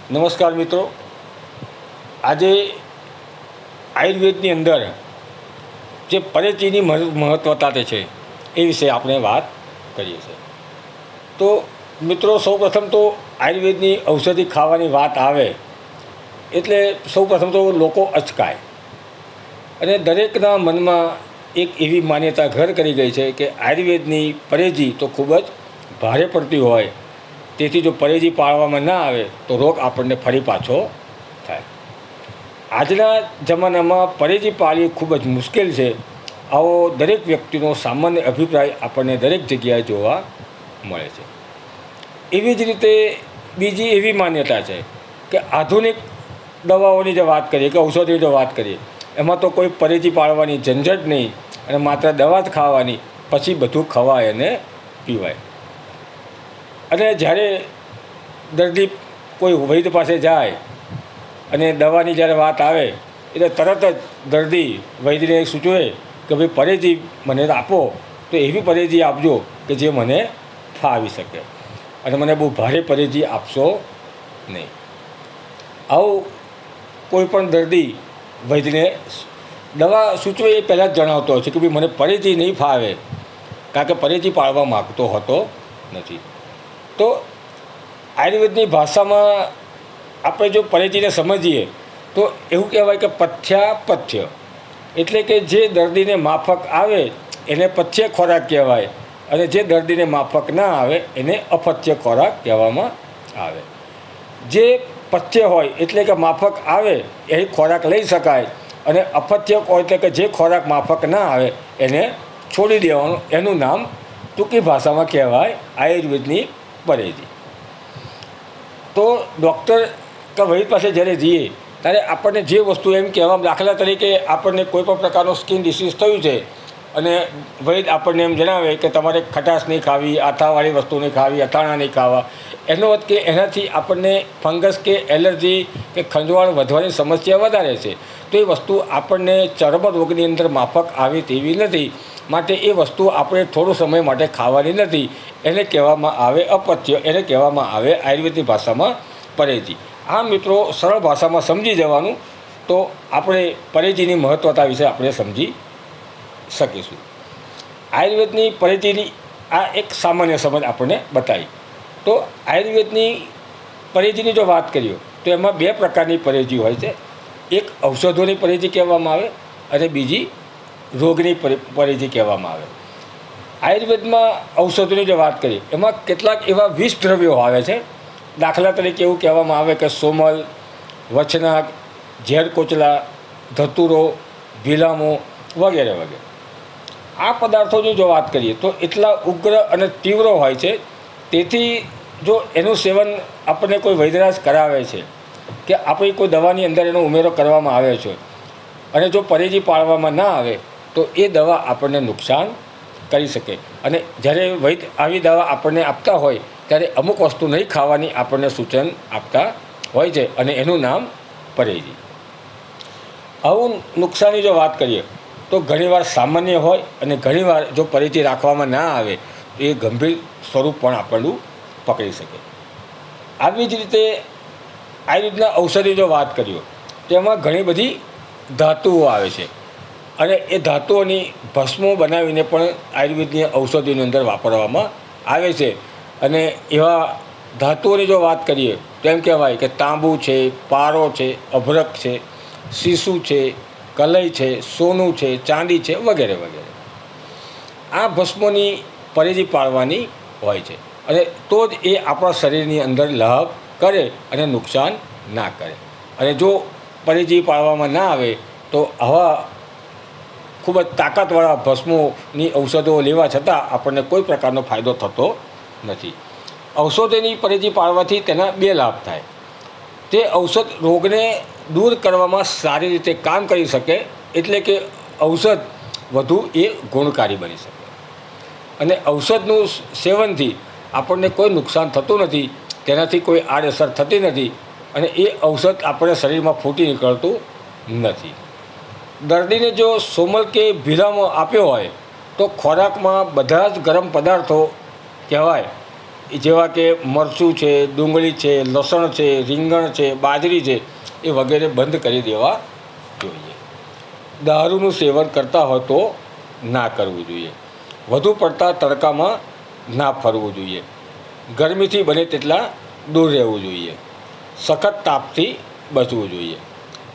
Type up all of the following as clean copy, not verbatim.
નમસ્કાર મિત્રો, આજે આયુર્વેદની અંદર જે પરેજીની મહત્વતા છે એ વિશે આપણે વાત કરીએ છીએ. તો મિત્રો, સૌપ્રથમ તો આયુર્વેદની ઔષધિ ખાવાની વાત આવે એટલે સૌપ્રથમ તો લોકો અચકાય અને દરેકના મનમાં એક એવી માન્યતા ઘર કરી ગઈ છે કે આયુર્વેદની પરેજી તો ખૂબ જ ભારે પડતી હોય, તેથી જો પરેજી પાળવામાં ના આવે તો રોગ આપણને ફરી પાછો થાય. આજના જમાનામાં પરેજી પાળવી ખૂબ જ મુશ્કેલ છે, આવો દરેક વ્યક્તિનો સામાન્ય અભિપ્રાય આપણને દરેક જગ્યાએ જોવા મળે છે. એવી જ રીતે બીજી એવી માન્યતા છે કે આધુનિક દવાઓની જે વાત કરીએ કે ઔષધિની જો વાત કરીએ એમાં તો કોઈ પરેજી પાળવાની ઝંઝટ નહીં અને માત્ર દવા જ ખાવાની, પછી બધું ખવાય અને પીવાય. અને જ્યારે દર્દી કોઈ વૈદ્ય પાસે જાય અને દવાની જ્યારે વાત આવે એટલે તરત જ દર્દી વૈદ્યને સૂચવે કે ભાઈ પરેજી મને આપો, તો એવી પરેજી આપજો કે જે મને ફાવી શકે અને મને બહુ ભારે પરેજી આપશો નહીં. આવું કોઈ પણ દર્દી વૈદ્યને દવા સૂચવે એ પહેલાં જ જણાવતો હોય છે કે ભાઈ મને પરેજી નહીં ફાવે, કારણ કે પરેજી પાળવા માગતો હોતો નથી. તો આયુર્વેદની ભાષામાં આપણે જો પરેજીને સમજીએ તો એવું કહેવાય કે પથ્યાપથ્ય, એટલે કે જે દર્દીને માફક આવે એને પથ્ય ખોરાક કહેવાય અને જે દર્દીને માફક ના આવે એને અપથ્ય ખોરાક કહેવામાં આવે. જે પથ્ય હોય એટલે કે માફક આવે એ ખોરાક લઈ શકાય અને અપથ્ય હોય એટલે કે જે ખોરાક માફક ના આવે એને છોડી દેવાનું, એનું નામ ટૂંકી ભાષામાં કહેવાય આયુર્વેદની પરેજી. તો ડૉક્ટર કે વૈદ્ય પાસે જ્યારે જઈએ ત્યારે આપણને જે વસ્તુ એમ કહેવામાં, દાખલા તરીકે આપણને કોઈ પણ પ્રકારનો સ્કિન ડિસીઝ થયું છે અને વૈદ્ય આપણને એમ જણાવે કે તમારે ખટાશ નહીં ખાવી, આથાવાળી વસ્તુ નહીં ખાવી, અથાણા નહીં ખાવા, એનો અર્થ કે એનાથી આપણને ફંગસ કે એલર્જી કે ખંજવાળ વધવાની સમસ્યા વધારે છે. તો એ વસ્તુ આપણને ચર્મ રોગની અંદર માફક આવે તેવી નથી, માટે એ વસ્તુ આપણે થોડો સમય માટે ખાવાની નથી. એને કહેવામાં આવે અપથ્ય, એને કહેવામાં આવે આયુર્વેદની ભાષામાં પરેજી. આ મિત્રો સરળ ભાષામાં સમજી જવાનું તો આપણે પરેજીની મહત્વતા વિશે આપણે સમજી શકીશું. આયુર્વેદની પરેજીની આ એક સામાન્ય સમજ આપણને બતાવી. તો આયુર્વેદની પરેજીની જો વાત કરીએ તો એમાં બે પ્રકારની પરેજી હોય છે. એક ઔષધોની પરેજી કહેવામાં આવે અને બીજી રોગની પરેજી કહેવામાં આવે. આયુર્વેદમાં ઔષધોની જો વાત કરીએ એમાં કેટલાક એવા વિષ દ્રવ્યો આવે છે. દાખલા તરીકે એવું કહેવામાં આવે કે સોમલ, વચનાગ, ઝેરકોચલા, ધતુરો, ભીલામો વગેરે વગેરે. આ પદાર્થોની જો વાત કરીએ તો એટલા ઉગ્ર અને તીવ્ર હોય છે, તેથી જો એનું સેવન આપણને કોઈ વૈદ્યરાજ કરાવે છે કે આપણી કોઈ દવાની અંદર એનો ઉમેરો કરવામાં આવે છે અને જો પરેજી પાળવામાં ના આવે તો એ દવા આપણને નુકસાન કરી શકે. અને જ્યારે વૈદ્ય આવી દવા આપણને આપતા હોય ત્યારે અમુક વસ્તુ નહીં ખાવાની આપણને સૂચન આપતા હોય છે અને એનું નામ પરેજી. આવું નુકસાનની જો વાત કરીએ તો ઘણીવાર સામાન્ય હોય અને ઘણીવાર જો પરેજી રાખવામાં ના આવે તો એ ગંભીર સ્વરૂપ પણ આપણનું પકડી શકે. આવી જ રીતે આયુર્વેદના ઔષધિ જો વાત કરીએ તેમાં ઘણી બધી ધાતુઓ આવે છે અને એ ધાતુઓની ભસ્મો બનાવીને પણ આયુર્વેદની ઔષધિની અંદર વાપરવામાં આવે છે. અને એવા ધાતુઓની જો વાત કરીએ તો એમ કહેવાય કે તાંબુ છે, પારો છે, અભરક છે, સીસું છે, કલઈ છે, સોનું છે, ચાંદી છે વગેરે વગેરે. આ ભસ્મોની પરેજી પાળવાની હોય છે અને તો જ એ આપણા શરીરની અંદર લાભ કરે અને નુકસાન ના કરે. અને જો પરેજી પાળવામાં ના આવે તો આવા ખૂબ જ તાકાતવાળા ભસ્મોની ઔષધો લેવા છતાં આપણને કોઈ પ્રકારનો ફાયદો થતો નથી. ઔષધોની પરેજી પાળવાથી તેના બે લાભ થાય. તે ઔષધ રોગને દૂર કરવામાં સારી રીતે કામ કરી શકે, એટલે કે ઔષધ વધુ એ ગુણકારી બની શકે અને ઔષધનું સેવનથી આપણને કોઈ નુકસાન થતું નથી, તેનાથી કોઈ આડઅસર થતી નથી અને એ ઔષધ આપણે શરીરમાં ફૂટી નીકળતું નથી. દર્દીને જો સોમલ કે ભીલામો આપ્યો હોય તો ખોરાકમાં બધા જ ગરમ પદાર્થો કહેવાય જેવા કે મરચું છે, ડુંગળી છે, લસણ છે, રીંગણ છે, બાજરી છે, એ વગેરે બંધ કરી દેવા જોઈએ. દારૂનું સેવન કરતા હોય તો ના કરવું જોઈએ. વધુ પડતા તડકામાં ના ફરવું જોઈએ. ગરમીથી બને તેટલા દૂર રહેવું જોઈએ. સખત તાપથી બચવું જોઈએ.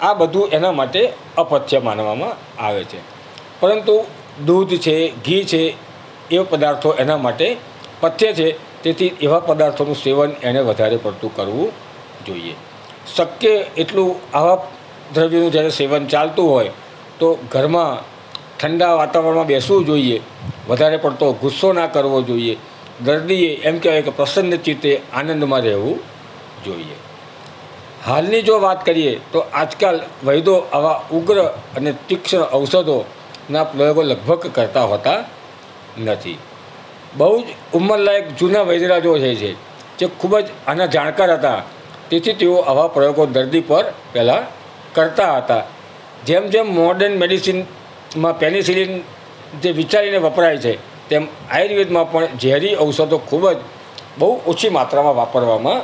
આ બધું એના માટે અપથ્ય માનવામાં આવે છે. પરંતુ દૂધ છે, ઘી છે, એવા પદાર્થો એના માટે પથ્ય છે. તેથી એવા પદાર્થોનું સેવન એને વધારે પડતું કરવું જોઈએ. શક્ય એટલું આવા દ્રવ્યોનું જ્યારે સેવન ચાલતું હોય તો ઘરમાં ઠંડા વાતાવરણમાં બેસવું જોઈએ. વધારે પડતો ગુસ્સો ના કરવો જોઈએ. દર્દીએ એમ કહેવાય કે પ્રસન્ન ચિત્તે આનંદમાં રહેવું જોઈએ. હાલની જો વાત કરીએ તો આજકાલ વૈદો આવા ઉગ્ર અને તીક્ષ્ણ ઔષધોના પ્રયોગો લગભગ કરતા હોતા નથી. બહુ જ ઉંમરલાયક જૂના વૈદરાજો છે જે ખૂબ જ આના જાણકાર હતા. તેથી તેઓ આવા પ્રયોગો દર્દી પર પહેલાં કરતા હતા. જેમ જેમ મોડર્ન મેડિસિનમાં પેનિસિલિન જે વિચારીને વપરાય છે, તેમ આયુર્વેદમાં પણ ઝેરી ઔષધો ખૂબ જ બહુ ઓછી માત્રામાં વાપરવામાં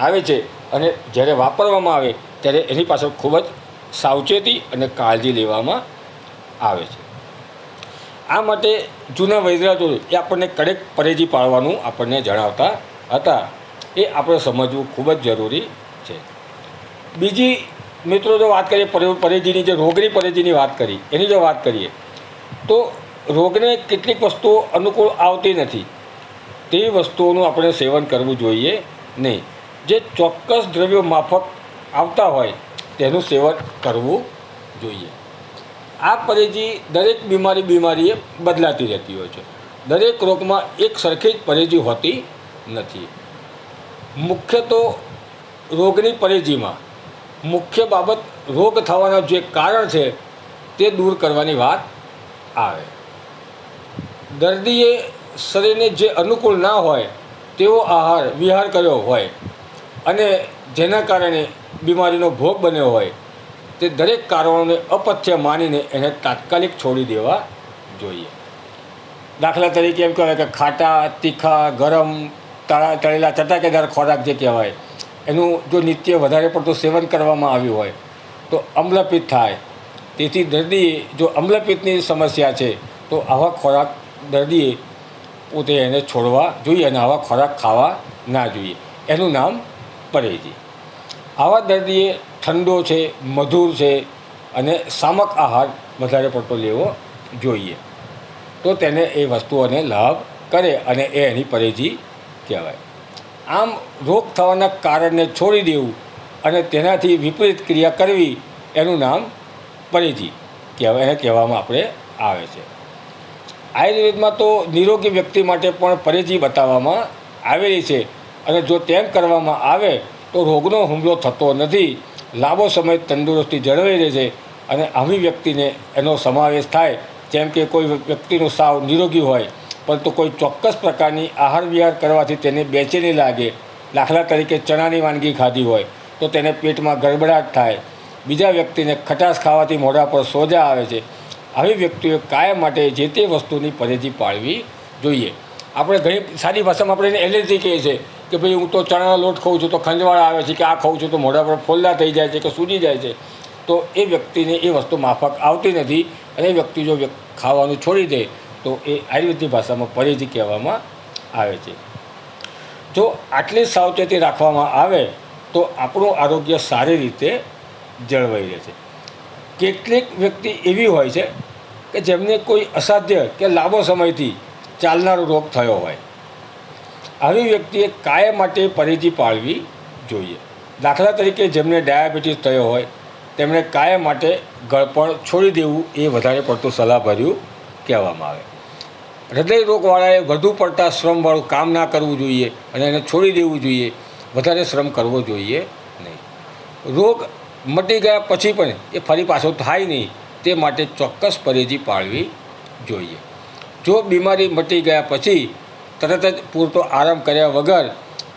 આવે છે. અને જ્યારે વાપરવામાં આવે ત્યારે એની પાછળ ખૂબ જ સાવચેતી અને કાળજી લેવામાં આવે છે. આ માટે જૂના વૈદરાજો એ આપણને કડક પરેજી પાળવાનું આપણને જણાવતા હતા. એ આપણે સમજવું ખૂબ જ જરૂરી છે. બીજી મિત્રો જો વાત કરીએ પરેજીની, જે રોગની પરેજીની વાત કરી, એની જો વાત કરીએ તો રોગને કેટલીક વસ્તુઓ અનુકૂળ આવતી નથી. તેવી વસ્તુઓનું આપણે સેવન કરવું જોઈએ નહીં. જે ચોક્કસ દ્રવ્યો માફક આવતા હોય તેનું સેવન કરવું જોઈએ. આ પરેજી દરેક બીમારીએ બદલાતી રહેતી હોય છે. દરેક રોગમાં એક સરખી જ પરેજી હોતી નથી. મુખ્ય તો રોગની પરેજીમાં મુખ્ય બાબત રોગ થવાના જે કારણ છે તે દૂર કરવાની વાત આવે. દર્દીએ શરીરને જે અનુકૂળ ના હોય તેવો આહાર વિહાર કર્યો હોય અને જેના કારણે બીમારીનો ભોગ બન્યો હોય, તે દરેક કારણોને અપથ્ય માનીને એને તાત્કાલિક છોડી દેવા જોઈએ. દાખલા તરીકે એમ કહેવાય કે ખાટા, તીખા, ગરમ, તળેલા ચટાકેદાર ખોરાક જે કહેવાય, એનું જો નિત્ય વધારે પડતું સેવન કરવામાં આવ્યું હોય તો અમ્લપિત્ત થાય. તેથી દર્દીએ જો અમ્લપિત્તની સમસ્યા છે તો આવા ખોરાક દર્દીએ પોતે એને છોડવા જોઈએ અને આવા ખોરાક ખાવા ના જોઈએ. એનું નામ પરેજી. આવા દર્દીએ ઠંડો છે, મધુર છે અને શામક આહાર વધારે પડતો લેવો જોઈએ. તો તેને એ વસ્તુઓને લાભ કરે અને એ એની પરેજી કહેવાય. આમ રોગ થવાના કારણને છોડી દેવું અને તેનાથી વિપરીત ક્રિયા કરવી એનું નામ પરેજી કહેવાય, એને કહેવામાં આપણે આવે છે. આયુર્વેદમાં તો નિરોગી વ્યક્તિ માટે પણ પરેજી બતાવવામાં આવેલી છે. અને જો તેમ કરવામાં આવે તો રોગનો હુમલો થતો નથી. લાંબો સમય તંદુરસ્તી જળવાઈ રહે છે. અને આવી વ્યક્તિને એનો સમાવેશ થાય. જેમ કે કોઈ વ્યક્તિનું સાવ નિરોગી હોય પરંતુ કોઈ ચોક્કસ પ્રકારની આહાર વિહાર કરવાથી તેને બેચેની લાગે. દાખલા તરીકે ચણાની વાનગી ખાધી હોય તો તેને પેટમાં ગડબડાટ થાય. બીજા વ્યક્તિને ખટાશ ખાવાથી મોઢા પર સોજા આવે છે. આવી વ્યક્તિઓએ કાયમ માટે જે તે વસ્તુની પરેજી પાળવી જોઈએ. આપણે ઘણી સારી ભાષામાં આપણે એને એલર્જી કહીએ છીએ કે ભાઈ હું તો ચણાનો લોટ ખાઉં છું તો ખંજવાળ આવે છે, કે આ ખાઉં છું તો મોઢા પર ફોલ્લા થઈ જાય છે, કે સૂજી જાય છે. તો એ વ્યક્તિને એ વસ્તુ માફક આવતી નથી અને એ વ્યક્તિ જો ખાવાનું છોડી દે તો એ આયુર્વેદની ભાષામાં પરેજી કહેવામાં આવે છે. જો આટલી સાવચેતી રાખવામાં આવે તો આપણું આરોગ્ય સારી રીતે જળવાઈ રહે છે. કેટલીક વ્યક્તિ એવી હોય છે કે જેમને કોઈ અસાધ્ય કે લાંબો સમયથી ચાલનારો રોગ થયો હોય. આવી વ્યક્તિએ કાયમ માટે પરેજી પાળવી જોઈએ. દાખલા તરીકે જેમને ડાયાબિટીસ થયો હોય તેમણે કાયમ માટે ગળપણ છોડી દેવું એ વધારે પડતું સલાહભર્યું કહેવામાં આવે. હૃદય રોગવાળાએ વધુ પડતા શ્રમવાળું કામ ના કરવું જોઈએ અને એને છોડી દેવું જોઈએ. વધારે શ્રમ કરવો જોઈએ નહીં. રોગ મટી ગયા પછી પણ એ ફરી પાછો થાય નહીં તે માટે ચોક્કસ પરેજી પાળવી જોઈએ. જો બીમારી મટી ગયા પછી તરત જ પૂરતો આરામ કર્યા વગર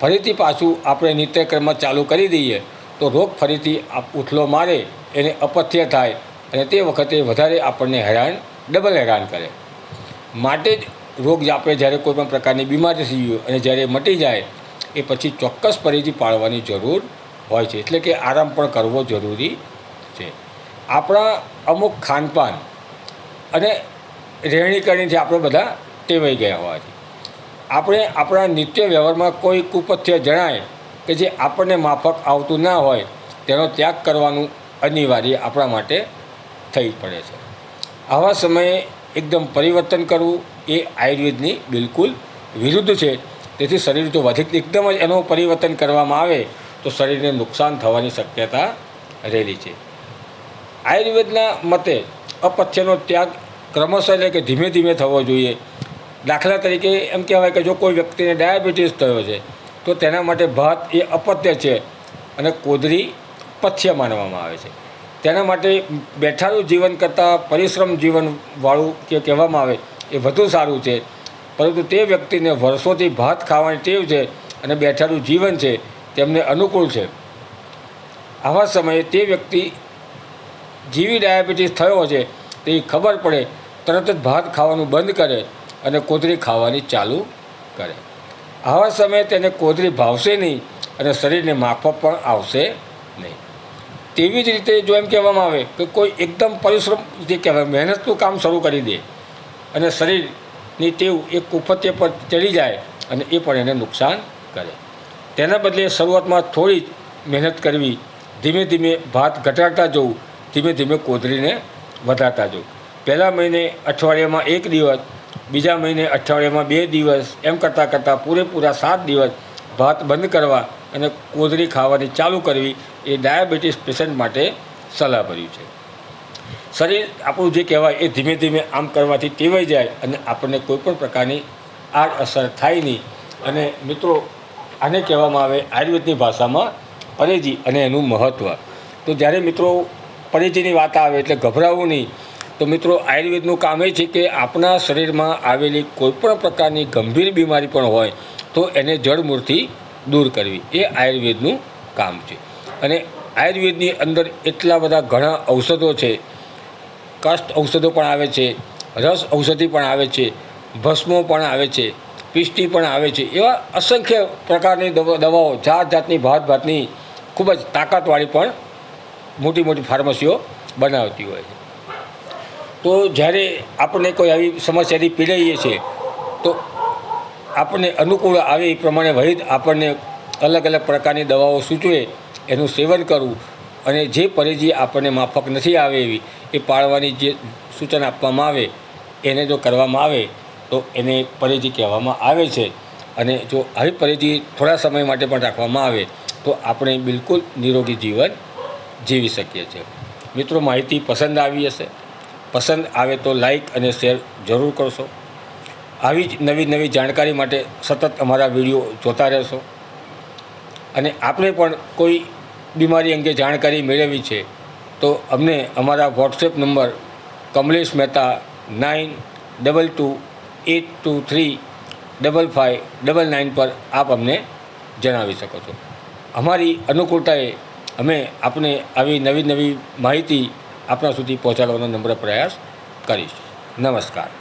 ફરીથી પાછું આપણે નિત્યક્રમમાં ચાલુ કરી દઈએ તો રોગ ફરીથી ઉથલો મારે, એને અપથ્ય થાય અને તે વખતે વધારે આપણને ડબલ હેરાન કરે. માટે જ રોગ આપણે જ્યારે કોઈ પણ પ્રકારની બીમારી થઈ હોય અને જ્યારે મટી જાય એ પછી ચોક્કસ પરેજી પાળવાની જરૂર હોય છે. એટલે કે આરામ પણ કરવો જરૂરી છે. આપણા અમુક ખાનપાન અને રહેણીકરણીથી આપણે બધા ટેવાઈ ગયા હોવાથી આપણે આપણા નિત્ય વ્યવહારમાં કોઈ કુપથ્ય જણાય કે જે આપણને માફક આવતું ના હોય તેનો ત્યાગ કરવાનું અનિવાર્ય આપણા માટે થઈ પડે છે. આવા સમયે એકદમ પરિવર્તન કરવું એ આયુર્વેદની બિલકુલ વિરુદ્ધ છે. તેથી શરીર જો એકદમ જ એનું પરિવર્તન કરવામાં આવે તો શરીરને નુકસાન થવાની શક્યતા રહેલી છે. આયુર્વેદના મતે અપથ્યનો ત્યાગ ક્રમશઃ એટલે કે ધીમે ધીમે થવો જોઈએ. દાખલા તરીકે એમ કહેવાય કે જો કોઈ વ્યક્તિને ડાયાબિટીસ થયો છે તો તેના માટે ભાત એ અપથ્ય છે અને કોદરી પથ્ય માનવામાં આવે છે. તેના માટે બેઠાડું જીવન કરતાં પરિશ્રમ જીવનવાળું કે કહેવામાં આવે એ વધુ સારું છે. પરંતુ તે વ્યક્તિને વર્ષોથી ભાત ખાવાની ટેવ છે અને બેઠાડું જીવન છે તેમને અનુકૂળ છે. આવા સમયે તે વ્યક્તિ જેવી ડાયાબિટીસ થયો છે તેવી ખબર પડે તરત જ ભાત ખાવાનું બંધ કરે અને કોદરી ખાવાની ચાલુ કરે. આવા સમયે તેને કોદરી ભાવશે નહીં અને શરીરને માફક પણ આવશે નહીં. તેવી જ રીતે જો એમ કહેવામાં આવે કે કોઈ એકદમ પરિશ્રમ જે કહેવાય મહેનતનું કામ શરૂ કરી દે અને શરીરની ટેવ એક કુફત્ય પર ચડી જાય અને એ પણ એને નુકસાન કરે. તેના બદલે શરૂઆતમાં થોડી જ મહેનત કરવી, ધીમે ધીમે ભાત ઘટાડતા જવું, ધીમે ધીમે કોદરીને વધારતા જવું. પહેલા મહિને અઠવાડિયામાં 1 દિવસ, બીજા મહિને અઠવાડિયામાં 2 દિવસ, એમ કરતાં કરતાં પૂરેપૂરા 7 દિવસ ભાત બંધ કરવા અને કોદરી ખાવાની ચાલુ કરવી એ ડાયાબિટીસ પેશન્ટ માટે સલાહભર્યું છે. શરીર આપણું જે કહેવાય એ ધીમે ધીમે આમ કરવાથી ટેવાઈ જાય અને આપણને કોઈપણ પ્રકારની આડઅસર થાય નહીં. અને મિત્રો, આને કહેવામાં આવે આયુર્વેદની ભાષામાં પરેજી અને એનું મહત્ત્વ. તો જ્યારે મિત્રો પરેજીની વાત આવે એટલે ગભરાવું નહીં. તો મિત્રો, આયુર્વેદનું કામ એ છે કે આપણા શરીરમાં આવેલી કોઈપણ પ્રકારની ગંભીર બીમારી પણ હોય તો એને જડમૂળથી દૂર કરવી એ આયુર્વેદનું કામ છે. અને આયુર્વેદની અંદર એટલા બધા ઘણા ઔષધો છે. કષ્ટ ઔષધો પણ આવે છે, રસ ઔષધિ પણ આવે છે, ભસ્મો પણ આવે છે, પિષ્ટી પણ આવે છે. એવા અસંખ્ય પ્રકારની દવાઓ જાત જાતની ભાત ભાતની ખૂબ જ તાકાતવાળી પણ મોટી મોટી ફાર્મસીઓ બનાવતી હોય છે. તો જ્યારે આપણને કોઈ આવી સમસ્યાથી પીડાઈએ છીએ તો આપણને અનુકૂળ આવે એ પ્રમાણે વૈદ આપણને અલગ અલગ પ્રકારની દવાઓ સૂચવે એનું સેવન કરવું અને જે પરેજી આપણને માફક નથી આવે એવી એ પાળવાની જે સૂચન આપવામાં આવે એને જો કરવામાં આવે તો એને પરેજી કહેવામાં આવે છે. અને જો આવી પરેજી થોડા સમય માટે પણ રાખવામાં આવે તો આપણે બિલકુલ નિરોગી જીવન જીવી શકીએ છીએ. મિત્રો, માહિતી પસંદ આવી હશે. પસંદ આવે તો લાઈક અને શેર જરૂર કરશો. આવી જ નવી નવી જાણકારી માટે સતત અમારા વિડીયો જોતા રહેશો. અને આપણે પણ કોઈ બીમારી અંગે જાણકારી મેળવવી છે તો અમને અમારા વોટ્સએપ નંબર કમલેશ મહેતા 9228235599 પર આપ અમને જણાવી શકો છો. અમારી અનુકૂળતાએ અમે આપને આવી નવી નવી માહિતી આપણા સુધી પહોંચાડવાનો નમ્ર પ્રયાસ કરીશું. નમસ્કાર.